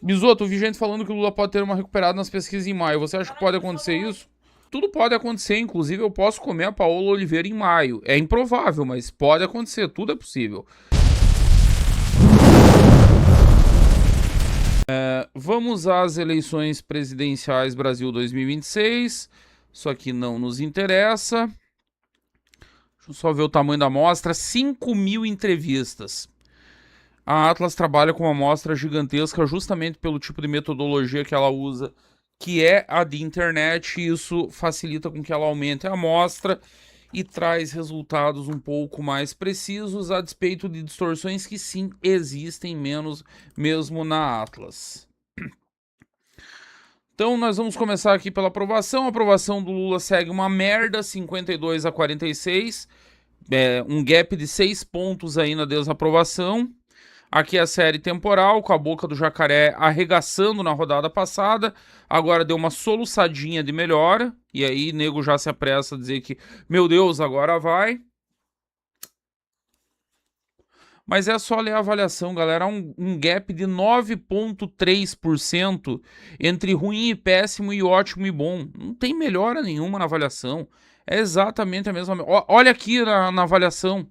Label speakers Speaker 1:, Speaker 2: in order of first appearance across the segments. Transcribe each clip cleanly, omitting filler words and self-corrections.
Speaker 1: Bisoto, eu vi gente falando que o Lula pode ter uma recuperada nas pesquisas em maio. Você acha que pode acontecer isso? Tudo pode acontecer, inclusive eu posso comer a Paola Oliveira em maio. É improvável, mas pode acontecer, tudo é possível. Vamos às eleições presidenciais Brasil 2026. Isso aqui não nos interessa. Deixa eu só ver o tamanho da amostra. 5.000 entrevistas. A Atlas trabalha com uma amostra gigantesca justamente pelo tipo de metodologia que ela usa, que é a de internet, e isso facilita com que ela aumente a amostra e traz resultados um pouco mais precisos, a despeito de distorções que sim existem menos mesmo na Atlas. Então nós vamos começar aqui pela aprovação. A aprovação do Lula segue uma merda, 52 a 46, um gap de 6 pontos aí na desaprovação. Aqui é a série temporal, com a boca do jacaré arregaçando na rodada passada. Agora deu uma soluçadinha de melhora. E aí, nego já se apressa a dizer que, meu Deus, agora vai. Mas é só ler a avaliação, galera. Um gap de 9,3% entre ruim e péssimo e ótimo e bom. Não tem melhora nenhuma na avaliação. É exatamente a mesma. Olha aqui na avaliação.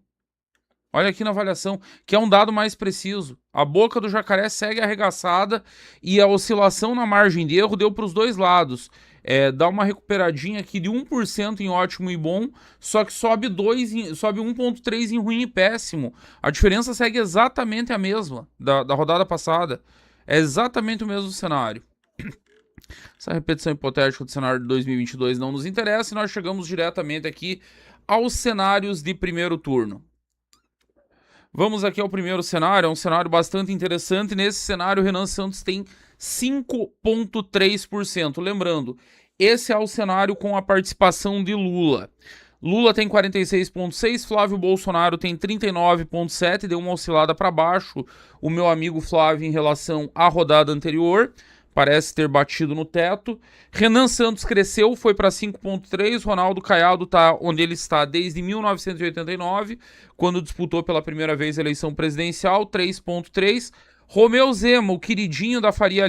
Speaker 1: Olha aqui na avaliação, que é um dado mais preciso. A boca do jacaré segue arregaçada e a oscilação na margem de erro deu para os dois lados. Dá uma recuperadinha aqui de 1% em ótimo e bom, só que sobe 1,3% em ruim e péssimo. A diferença segue exatamente a mesma da rodada passada. É exatamente o mesmo cenário. Essa repetição hipotética do cenário de 2022 não nos interessa e nós chegamos diretamente aqui aos cenários de primeiro turno. Vamos aqui ao primeiro cenário, é um cenário bastante interessante. Nesse cenário, o Renan Santos tem 5,3%. Lembrando, esse é o cenário com a participação de Lula. Lula tem 46,6%, Flávio Bolsonaro tem 39,7%, deu uma oscilada para baixo o meu amigo Flávio em relação à rodada anterior. Parece ter batido no teto. Renan Santos cresceu, foi para 5,3%. Ronaldo Caiado está onde ele está desde 1989, quando disputou pela primeira vez a eleição presidencial, 3,3%. Romeu Zema, o queridinho da Farinha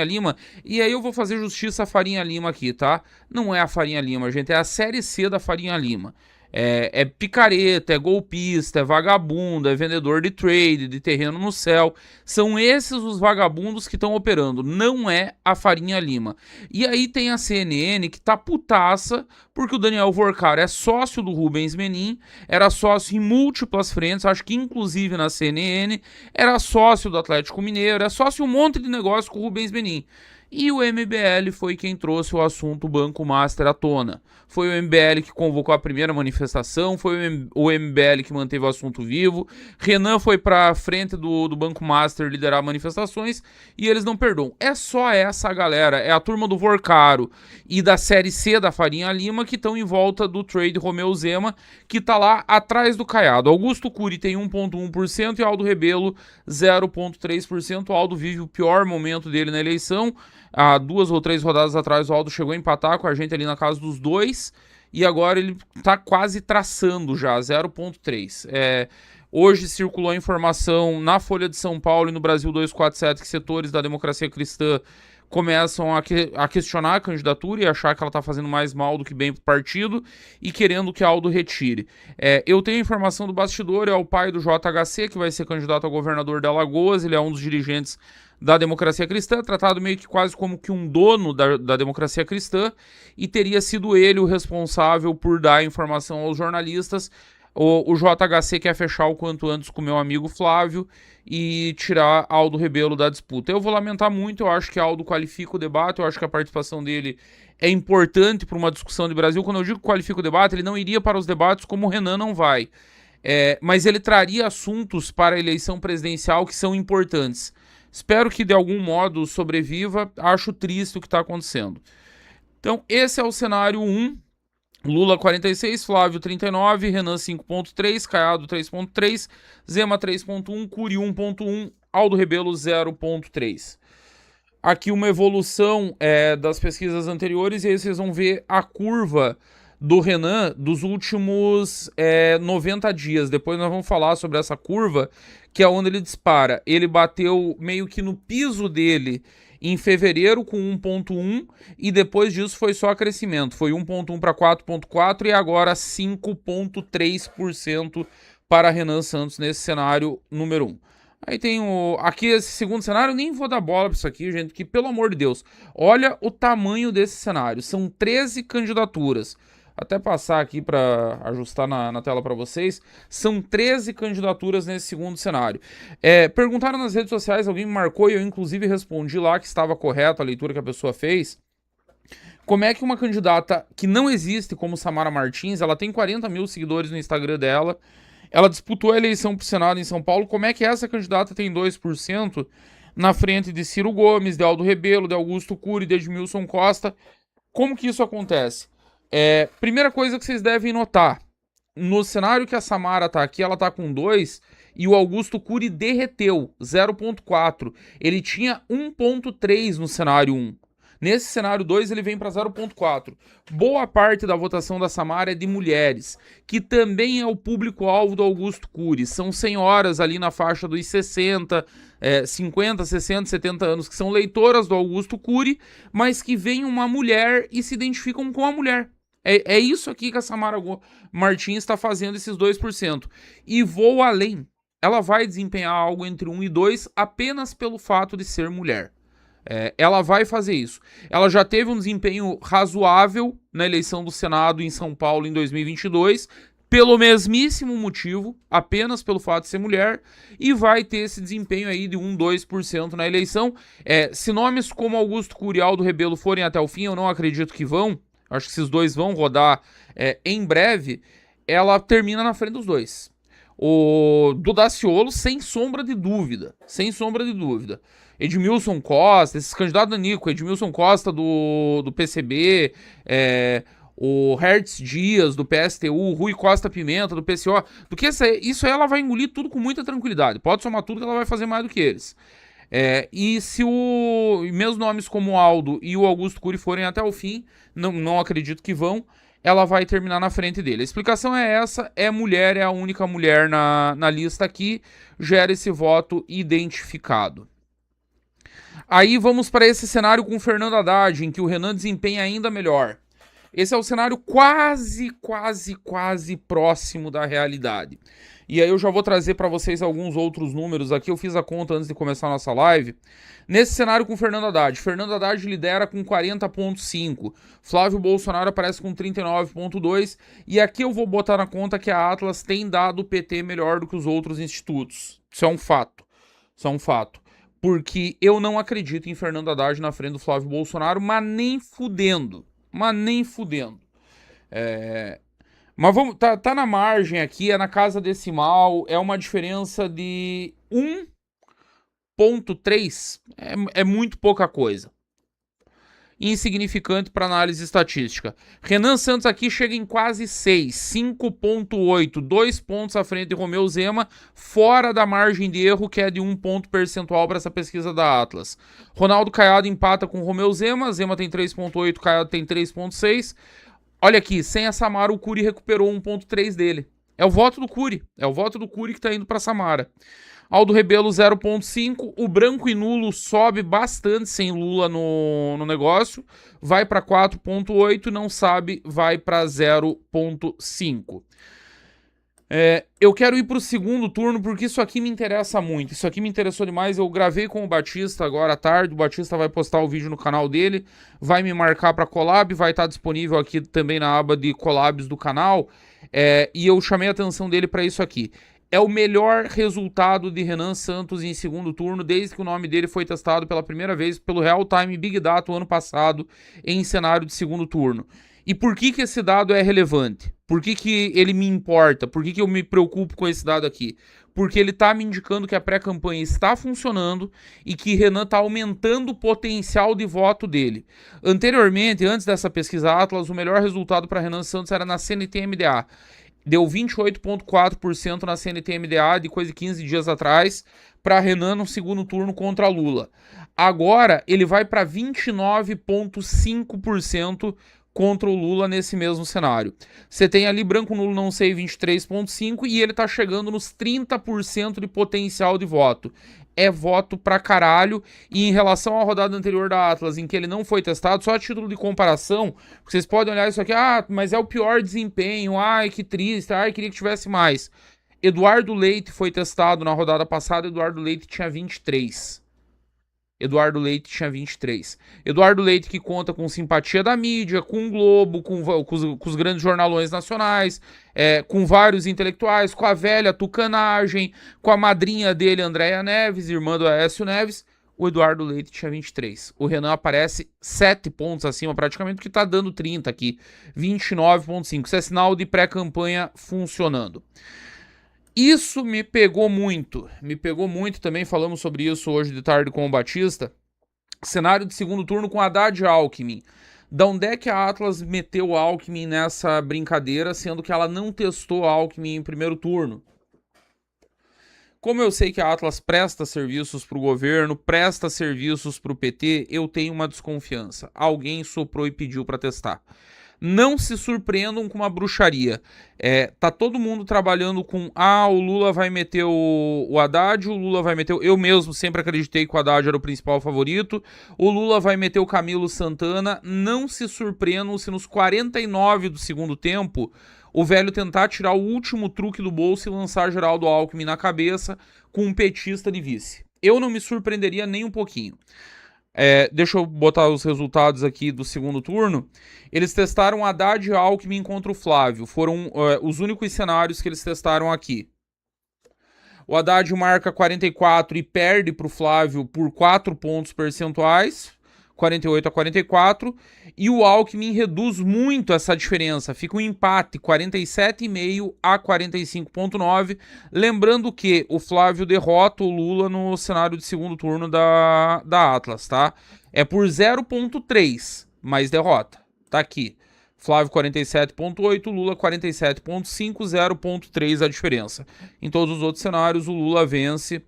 Speaker 1: Lima. E aí eu vou fazer justiça à Farinha Lima aqui, tá? Não é a Farinha Lima, gente, é a série C da Farinha Lima. É picareta, é golpista, é vagabundo, é vendedor de trade, de terreno no céu. São esses os vagabundos que estão operando, não é a Farinha Lima. E aí tem a CNN que tá putaça porque o Daniel Vorcar é sócio do Rubens Menin, era sócio em múltiplas frentes, acho que inclusive na CNN, era sócio do Atlético Mineiro, é sócio em um monte de negócio com o Rubens Menin. E o MBL foi quem trouxe o assunto Banco Master à tona. Foi o MBL que convocou a primeira manifestação, foi o MBL que manteve o assunto vivo. Renan foi para frente do Banco Master liderar manifestações e eles não perdoam. É só essa galera, é a turma do Vorcaro e da série C da Farinha Lima que estão em volta do trade Romeu Zema, que tá lá atrás do Caiado. Augusto Cury tem 1,1% e Aldo Rebelo 0,3%. O Aldo vive o pior momento dele na eleição. Há 2 ou 3 rodadas atrás o Aldo chegou a empatar com a gente ali na casa dos 2 e agora ele tá quase traçando já, 0,3. Hoje circulou a informação na Folha de São Paulo e no Brasil 247 que setores da democracia cristã começam a questionar a candidatura e achar que ela está fazendo mais mal do que bem para o partido e querendo que Aldo retire. Eu tenho informação do bastidor, é o pai do JHC, que vai ser candidato a governador de Alagoas, ele é um dos dirigentes da democracia cristã, tratado meio que quase como que um dono da democracia cristã, e teria sido ele o responsável por dar informação aos jornalistas. O JHC quer fechar o quanto antes com o meu amigo Flávio e tirar Aldo Rebelo da disputa. Eu vou lamentar muito, eu acho que Aldo qualifica o debate, eu acho que a participação dele é importante para uma discussão de Brasil. Quando eu digo qualifica o debate, ele não iria para os debates como o Renan não vai. Mas ele traria assuntos para a eleição presidencial que são importantes. Espero que de algum modo sobreviva. Acho triste o que está acontecendo. Então, esse é o cenário 1. Lula 46, Flávio 39, Renan 5,3, Caiado 3,3, Zema 3,1, Cury 1,1, Aldo Rebelo 0,3. Aqui uma evolução das pesquisas anteriores, e aí vocês vão ver a curva do Renan dos últimos 90 dias. Depois nós vamos falar sobre essa curva, que é onde ele dispara. Ele bateu meio que no piso dele em fevereiro com 1.1 e depois disso foi só crescimento. Foi 1.1 para 4.4 e agora 5.3% para Renan Santos nesse cenário número 1. Aí tem aqui esse segundo cenário, nem vou dar bola para isso aqui, gente, que pelo amor de Deus, olha o tamanho desse cenário. São 13 candidaturas. Até passar aqui para ajustar na tela para vocês, são 13 candidaturas nesse segundo cenário. Perguntaram nas redes sociais, alguém me marcou e eu inclusive respondi lá que estava correta a leitura que a pessoa fez. Como é que uma candidata que não existe como Samara Martins, ela tem 40 mil seguidores no Instagram dela, ela disputou a eleição para o Senado em São Paulo, como é que essa candidata tem 2% na frente de Ciro Gomes, de Aldo Rebelo, de Augusto Cury, de Edmilson Costa? Como que isso acontece? Primeira coisa que vocês devem notar, no cenário que a Samara tá aqui, ela tá com 2 e o Augusto Cury derreteu, 0.4. Ele tinha 1.3 no cenário 1. Nesse cenário 2 ele vem para 0.4. Boa parte da votação da Samara é de mulheres, que também é o público-alvo do Augusto Cury. São senhoras ali na faixa dos 60, 50, 60, 70 anos, que são leitoras do Augusto Cury, mas que veem uma mulher e se identificam com a mulher. É isso aqui que a Samara Martins está fazendo, esses 2%. E vou além. Ela vai desempenhar algo entre 1 e 2 apenas pelo fato de ser mulher. Ela vai fazer isso. Ela já teve um desempenho razoável na eleição do Senado em São Paulo em 2022, pelo mesmíssimo motivo, apenas pelo fato de ser mulher, e vai ter esse desempenho aí de 1, 2% na eleição. Se nomes como Augusto Cury e Aldo Rebelo forem até o fim, eu não acredito que vão. Acho que esses dois vão rodar em breve. Ela termina na frente dos dois. O do Daciolo, sem sombra de dúvida. Sem sombra de dúvida. Edmilson Costa, esses candidatos da Nico, Edmilson Costa do PCB, o Hertz Dias do PSTU, Rui Costa Pimenta do PCO. Do que isso aí ela vai engolir tudo com muita tranquilidade. Pode somar tudo que ela vai fazer mais do que eles. E se meus nomes como o Aldo e o Augusto Cury forem até o fim, não acredito que vão, ela vai terminar na frente dele. A explicação é essa, mulher, é a única mulher na lista aqui, gera esse voto identificado. Aí vamos para esse cenário com o Fernando Haddad, em que o Renan desempenha ainda melhor. Esse é o cenário quase próximo da realidade. E aí eu já vou trazer para vocês alguns outros números aqui. Eu fiz a conta antes de começar a nossa live. Nesse cenário com o Fernando Haddad lidera com 40,5. Flávio Bolsonaro aparece com 39,2. E aqui eu vou botar na conta que a Atlas tem dado o PT melhor do que os outros institutos. Isso é um fato. Porque eu não acredito em Fernando Haddad na frente do Flávio Bolsonaro, mas nem fudendo. Mas vamos, tá na margem aqui, é na casa decimal, é uma diferença de 1,3. É muito pouca coisa. Insignificante para análise estatística. Renan Santos aqui chega em quase 6, 5,8, 2 pontos à frente de Romeu Zema, fora da margem de erro, que é de 1 ponto percentual para essa pesquisa da Atlas. Ronaldo Caiado empata com Romeu Zema, Zema tem 3,8, Caiado tem 3,6. Olha aqui, sem a Samara, o Cury recuperou 1,3 dele. É o voto do Cury que tá indo para Samara. Aldo Rebelo 0,5, o branco e nulo sobe bastante sem Lula no negócio, vai para 4,8, não sabe, vai para 0,5. Eu quero ir para o segundo turno porque isso aqui me interessa muito, isso aqui me interessou demais. Eu gravei com o Batista agora à tarde, o Batista vai postar o vídeo no canal dele, vai me marcar para collab, vai estar disponível aqui também na aba de collabs do canal, e eu chamei a atenção dele para isso aqui. É o melhor resultado de Renan Santos em segundo turno desde que o nome dele foi testado pela primeira vez pelo Real Time Big Data o ano passado em cenário de segundo turno. E por que esse dado é relevante? Por que ele me importa? Por que eu me preocupo com esse dado aqui? Porque ele está me indicando que a pré-campanha está funcionando e que Renan está aumentando o potencial de voto dele. Anteriormente, antes dessa pesquisa Atlas, o melhor resultado para Renan Santos era na CNT-MDA. Deu 28,4% na CNT-MDA de coisa de 15 dias atrás para Renan no segundo turno contra Lula. Agora ele vai para 29,5% contra o Lula nesse mesmo cenário. Você tem ali branco nulo não sei 23,5 e ele tá chegando nos 30% de potencial de voto. É voto pra caralho. E em relação à rodada anterior da Atlas, em que ele não foi testado, só a título de comparação, vocês podem olhar isso aqui, mas é o pior desempenho, ai que triste, ai queria que tivesse mais. Eduardo Leite foi testado na rodada passada, Eduardo Leite tinha 23. Eduardo Leite tinha 23. Eduardo Leite que conta com simpatia da mídia, com o Globo, com os grandes jornalões nacionais, com vários intelectuais, com a velha tucanagem, com a madrinha dele, Andréia Neves, irmã do Aécio Neves. O Eduardo Leite tinha 23. O Renan aparece 7 pontos acima praticamente, que tá dando 30 aqui. 29,5. Isso é sinal de pré-campanha funcionando. Isso me pegou muito também, falamos sobre isso hoje de tarde com o Batista. Cenário de segundo turno com Haddad e Alckmin. Da onde é que a Atlas meteu Alckmin nessa brincadeira, sendo que ela não testou Alckmin em primeiro turno? Como eu sei que a Atlas presta serviços para o governo, presta serviços para o PT, eu tenho uma desconfiança. Alguém soprou e pediu para testar. Não se surpreendam com uma bruxaria. Tá todo mundo trabalhando com o Lula vai meter o Haddad, o Lula vai meter... Eu mesmo sempre acreditei que o Haddad era o principal favorito. O Lula vai meter o Camilo Santana. Não se surpreendam se nos 49 do segundo tempo o velho tentar tirar o último truque do bolso e lançar Geraldo Alckmin na cabeça com um petista de vice. Eu não me surpreenderia nem um pouquinho. Deixa eu botar os resultados aqui do segundo turno. Eles testaram Haddad e Alckmin contra o Flávio. Foram os únicos cenários que eles testaram aqui. O Haddad marca 44 e perde para o Flávio por 4 pontos percentuais. 48-44. E o Alckmin reduz muito essa diferença. Fica um empate, 47,5 a 45,9. Lembrando que o Flávio derrota o Lula no cenário de segundo turno da Atlas, tá? É por 0,3, mas derrota. Tá aqui. Flávio 47,8, Lula 47,5, 0,3 a diferença. Em todos os outros cenários, o Lula vence.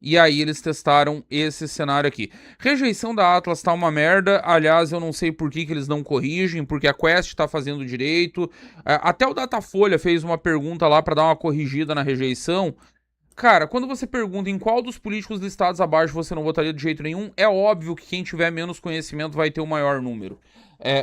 Speaker 1: E aí eles testaram esse cenário aqui. Rejeição da Atlas tá uma merda. Aliás, eu não sei por que eles não corrigem, porque a Quest tá fazendo direito. Até o Datafolha fez uma pergunta lá pra dar uma corrigida na rejeição. Cara, quando você pergunta em qual dos políticos listados abaixo você não votaria de jeito nenhum, é óbvio que quem tiver menos conhecimento vai ter o maior número.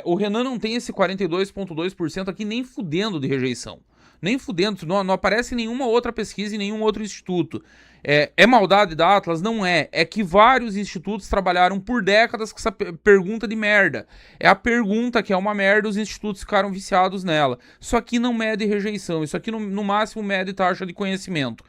Speaker 1: O Renan não tem esse 42,2% aqui nem fudendo de rejeição. Nem fudendo, não aparece em nenhuma outra pesquisa em nenhum outro instituto. É maldade da Atlas? Não é. É que vários institutos trabalharam por décadas com essa pergunta de merda. É a pergunta que é uma merda, os institutos ficaram viciados nela. Isso aqui não mede rejeição, isso aqui no máximo mede taxa de conhecimento.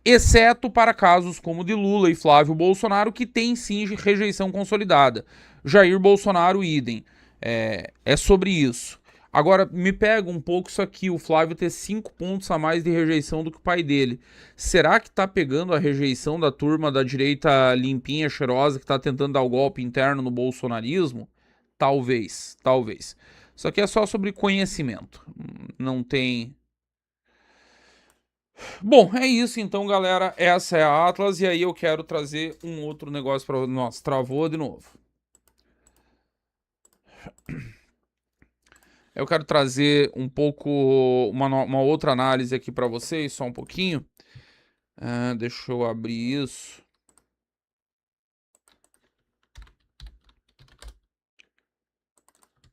Speaker 1: Exceto para casos como de Lula e Flávio Bolsonaro, que tem sim rejeição consolidada. Jair Bolsonaro, idem. É sobre isso. Agora, me pega um pouco isso aqui, o Flávio ter 5 pontos a mais de rejeição do que o pai dele. Será que tá pegando a rejeição da turma da direita limpinha, cheirosa, que tá tentando dar o golpe interno no bolsonarismo? Talvez, talvez. Isso aqui é só sobre conhecimento. Não tem... Bom, é isso então, galera. Essa é a Atlas. E aí eu quero trazer um outro negócio para... Nossa, travou de novo. Eu quero trazer um pouco, uma outra análise aqui para vocês, só um pouquinho. Deixa eu abrir isso.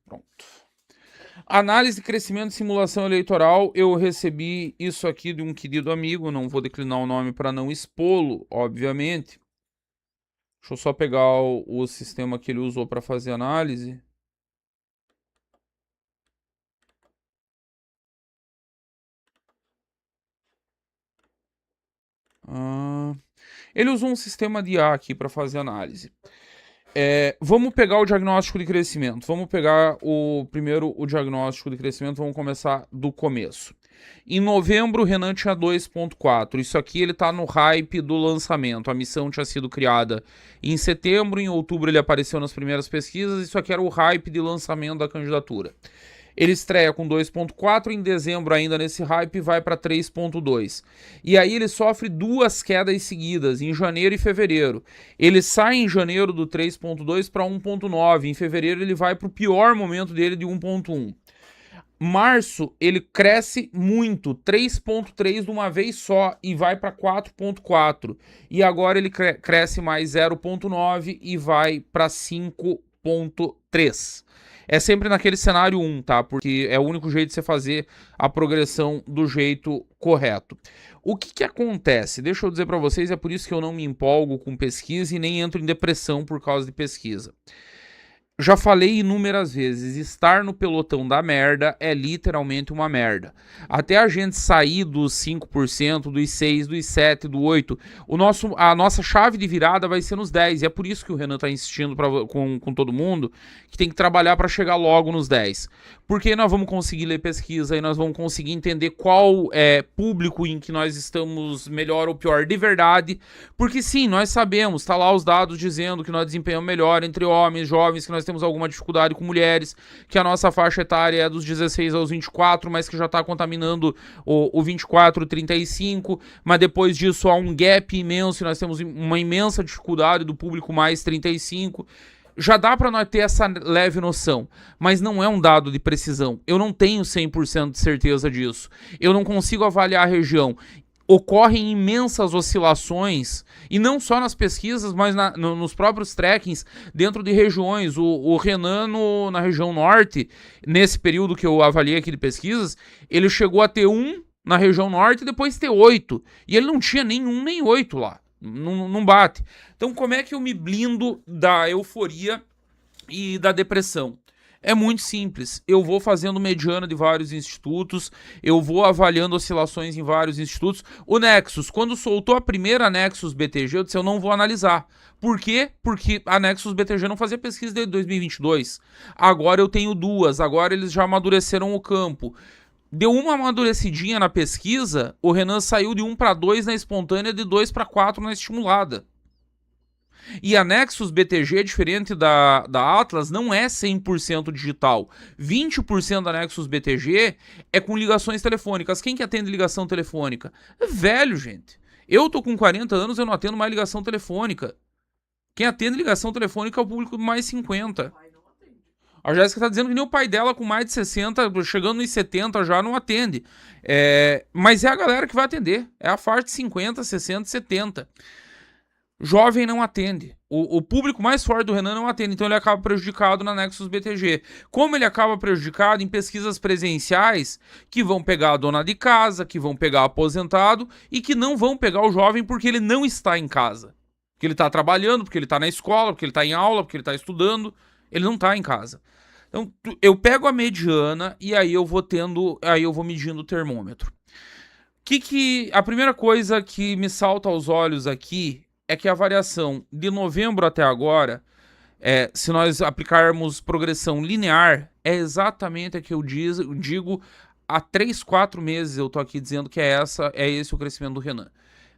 Speaker 1: Pronto. Análise de crescimento e simulação eleitoral. Eu recebi isso aqui de um querido amigo, não vou declinar o nome para não expô-lo, obviamente. Deixa eu só pegar o sistema que ele usou para fazer análise. Ele usou um sistema de IA aqui para fazer análise. Vamos pegar o diagnóstico de crescimento. Vamos pegar primeiro o diagnóstico de crescimento. Vamos começar do começo. Em novembro, o Renan tinha 2,4. Isso aqui ele tá no hype do lançamento. A missão tinha sido criada em setembro. Em outubro ele apareceu nas primeiras pesquisas. Isso aqui era o hype de lançamento da candidatura. Ele estreia com 2.4, em dezembro ainda nesse hype vai para 3.2. E aí ele sofre duas quedas seguidas, em janeiro e fevereiro. Ele sai em janeiro do 3.2 para 1.9, em fevereiro ele vai para o pior momento dele de 1.1. Março, ele cresce muito, 3.3 de uma vez só e vai para 4.4. E agora ele cresce mais 0.9 e vai para 5.3. É sempre naquele cenário 1, tá? Porque é o único jeito de você fazer a progressão do jeito correto. O que acontece? Deixa eu dizer para vocês, é por isso que eu não me empolgo com pesquisa e nem entro em depressão por causa de pesquisa. Já falei inúmeras vezes, estar no pelotão da merda é literalmente uma merda. Até a gente sair dos 5%, dos 6%, dos 7%, do 8%, a nossa chave de virada vai ser nos 10%. E é por isso que o Renan está insistindo com todo mundo que tem que trabalhar para chegar logo nos 10%. Porque nós vamos conseguir ler pesquisa e nós vamos conseguir entender qual é público em que nós estamos melhor ou pior de verdade. Porque sim, nós sabemos, tá lá os dados dizendo que nós desempenhamos melhor entre homens, jovens, que nós temos alguma dificuldade com mulheres, que a nossa faixa etária é dos 16 aos 24, mas que já está contaminando o 24-35, mas depois disso há um gap imenso e nós temos uma imensa dificuldade do público mais 35. Já dá para nós ter essa leve noção, mas não é um dado de precisão. Eu não tenho 100% de certeza disso. Eu não consigo avaliar a região. Ocorrem imensas oscilações, e não só nas pesquisas, mas nos próprios trackings dentro de regiões. O Renan, na região norte, nesse período que eu avaliei aqui de pesquisas, ele chegou a ter 1 na região norte e depois ter 8. E ele não tinha nem 1 nem 8 lá. Não bate. Então, como é que eu me blindo da euforia e da depressão? É muito simples. Eu vou fazendo mediana de vários institutos, eu vou avaliando oscilações em vários institutos. O Nexus, quando soltou a primeira Nexus BTG, eu disse, eu não vou analisar. Por quê? Porque a Nexus BTG não fazia pesquisa desde 2022. Agora eu tenho 2, agora eles já amadureceram o campo. Deu uma amadurecidinha na pesquisa, o Renan saiu de 1 para 2 na espontânea, de 2 para 4 na estimulada. E a Nexus BTG, diferente da Atlas, não é 100% digital. 20% da Nexus BTG é com ligações telefônicas. Quem que atende ligação telefônica? É velho, gente. Eu tô com 40 anos, eu não atendo mais ligação telefônica. Quem atende ligação telefônica é o público mais 50. A Jéssica tá dizendo que nem o pai dela com mais de 60, chegando nos 70 já não atende. Mas é a galera que vai atender. É a faixa de 50, 60, 70. Jovem não atende. O público mais forte do Renan não atende, então ele acaba prejudicado na Nexus BTG. Como ele acaba prejudicado em pesquisas presenciais que vão pegar a dona de casa, que vão pegar aposentado e que não vão pegar o jovem porque ele não está em casa. Porque ele está trabalhando, porque ele está na escola, porque ele está em aula, porque ele está estudando. Ele não está em casa. Então, eu pego a mediana e aí eu vou medindo o termômetro. A primeira coisa que me salta aos olhos aqui é que a variação de novembro até agora, se nós aplicarmos progressão linear, é exatamente a que eu digo há 3, 4 meses eu tô aqui dizendo que é esse o crescimento do Renan.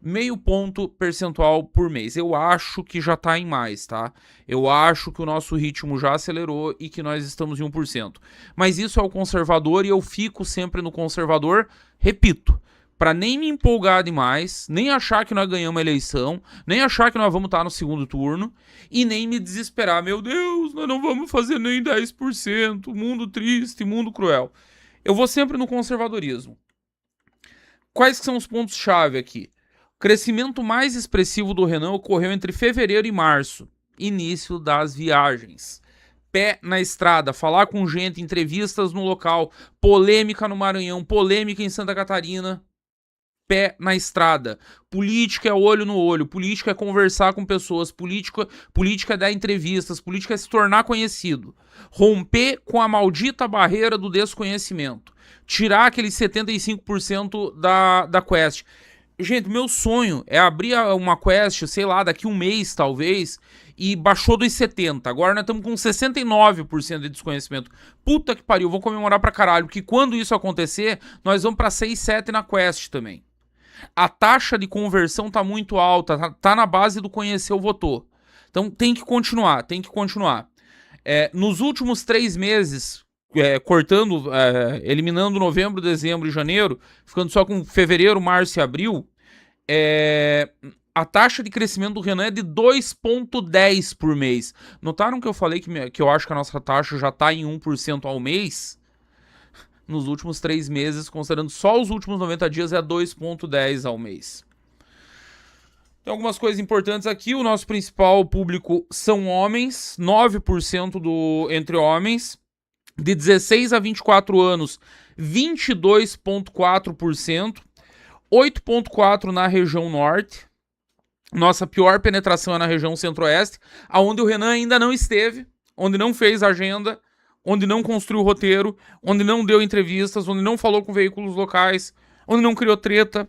Speaker 1: 0,5 ponto percentual por mês. Eu acho que já tá em mais, tá? Eu acho que o nosso ritmo já acelerou e que nós estamos em 1%. Mas isso é o conservador e eu fico sempre no conservador, repito, para nem me empolgar demais, nem achar que nós ganhamos a eleição, nem achar que nós vamos estar no segundo turno e nem me desesperar. Meu Deus, nós não vamos fazer nem 10%, mundo triste, mundo cruel. Eu vou sempre no conservadorismo. Quais que são os pontos-chave aqui? O crescimento mais expressivo do Renan ocorreu entre fevereiro e março, início das viagens. Pé na estrada, falar com gente, entrevistas no local, polêmica no Maranhão, polêmica em Santa Catarina. Pé na estrada. Política é olho no olho, política é conversar com pessoas, política é dar entrevistas, política é se tornar conhecido. Romper com a maldita barreira do desconhecimento. Tirar aqueles 75% da quest. Gente, meu sonho é abrir uma quest, sei lá, daqui um mês talvez, e baixou dos 70%. Agora nós estamos com 69% de desconhecimento. Puta que pariu, vou comemorar pra caralho, porque quando isso acontecer, nós vamos pra 6, 7 na quest também. A taxa de conversão tá muito alta, tá na base do conhecer o votor. Então tem que continuar. Nos últimos 3 meses, cortando, eliminando novembro, dezembro e janeiro, ficando só com fevereiro, março e abril, a taxa de crescimento do Renan é de 2,10 por mês. Notaram que eu falei que eu acho que a nossa taxa já está em 1% ao mês? Nos últimos 3 meses, considerando só os últimos 90 dias, é 2,10 ao mês. Tem algumas coisas importantes aqui. O nosso principal público são homens, 9% entre homens. De 16 a 24 anos, 22,4%. 8,4% na região norte. Nossa pior penetração é na região centro-oeste, onde o Renan ainda não esteve, onde não fez agenda, onde não construiu roteiro, onde não deu entrevistas, onde não falou com veículos locais, onde não criou treta.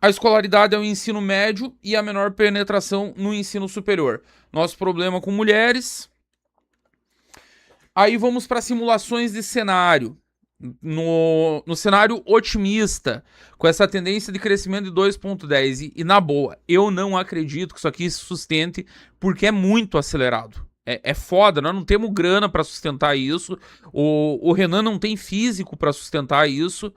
Speaker 1: A escolaridade é o ensino médio e a menor penetração no ensino superior. Nosso problema com mulheres. Aí vamos para simulações de cenário. No cenário otimista, com essa tendência de crescimento de 2,10. E na boa, eu não acredito que isso aqui se sustente, porque é muito acelerado. É foda, nós não temos grana para sustentar isso. O Renan não tem físico para sustentar isso.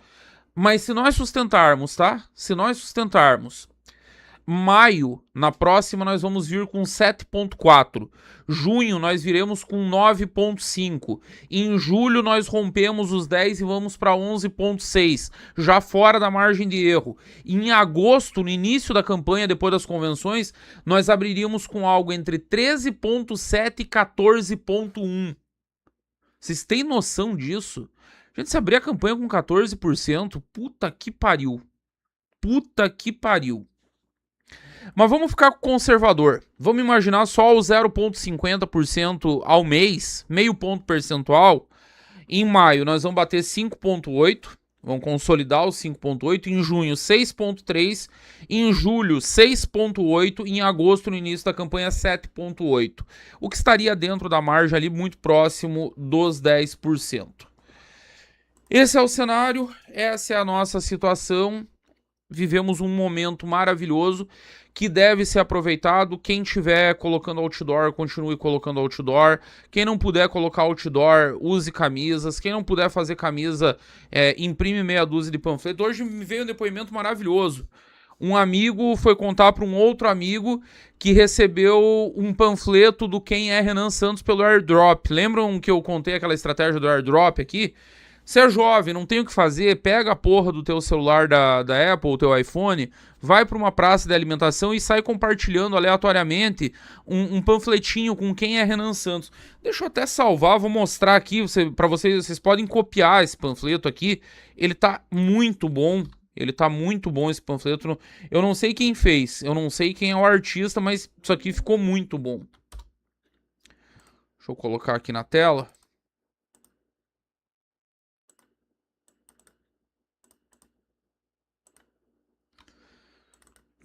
Speaker 1: Mas se nós sustentarmos, tá? Se nós sustentarmos, maio, na próxima, nós vamos vir com 7,4. Junho, nós viremos com 9,5. Em julho, nós rompemos os 10 e vamos para 11,6, já fora da margem de erro. Em agosto, no início da campanha, depois das convenções, nós abriríamos com algo entre 13,7 e 14,1. Vocês têm noção disso? Gente, se abrir a campanha com 14%, puta que pariu. Puta que pariu. Mas vamos ficar conservador. Vamos imaginar só o 0,50% ao mês, meio ponto percentual. Em maio nós vamos bater 5,8%, vamos consolidar os 5,8%. Em junho 6,3%, em julho 6,8%, em agosto no início da campanha 7,8%. O que estaria dentro da margem ali muito próximo dos 10%. Esse é o cenário, essa é a nossa situação. Vivemos um momento maravilhoso que deve ser aproveitado. Quem estiver colocando outdoor, continue colocando outdoor. Quem não puder colocar outdoor, use camisas. Quem não puder fazer camisa, imprime meia dúzia de panfletos. Hoje me veio um depoimento maravilhoso. Um amigo foi contar para um outro amigo que recebeu um panfleto do Quem é Renan Santos pelo airdrop. Lembram que eu contei aquela estratégia do airdrop aqui? Você é jovem, não tem o que fazer, pega a porra do teu celular da Apple, o teu iPhone, vai para uma praça de alimentação e sai compartilhando aleatoriamente um panfletinho com Quem é Renan Santos. Deixa eu até salvar, vou mostrar aqui para vocês podem copiar esse panfleto aqui. Ele tá muito bom, esse panfleto. Eu não sei quem fez, eu não sei quem é o artista, mas isso aqui ficou muito bom. Deixa eu colocar aqui na tela.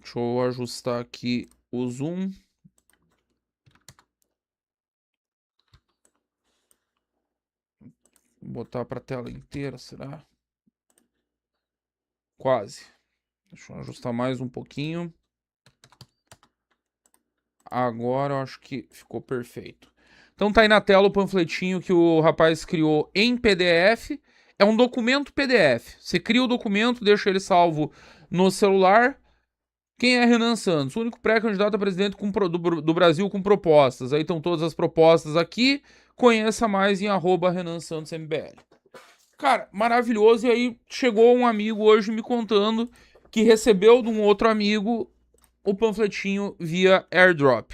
Speaker 1: Deixa eu ajustar aqui o zoom. Vou botar para a tela inteira, será? Quase. Deixa eu ajustar mais um pouquinho. Agora eu acho que ficou perfeito. Então tá aí na tela o panfletinho que o rapaz criou em PDF. É um documento PDF. Você cria o documento, deixa ele salvo no celular. Quem é Renan Santos? O único pré-candidato a presidente do Brasil com propostas. Aí estão todas as propostas aqui. Conheça mais em @RenanSantosMBL. Cara, maravilhoso. E aí chegou um amigo hoje me contando que recebeu de um outro amigo o panfletinho via airdrop.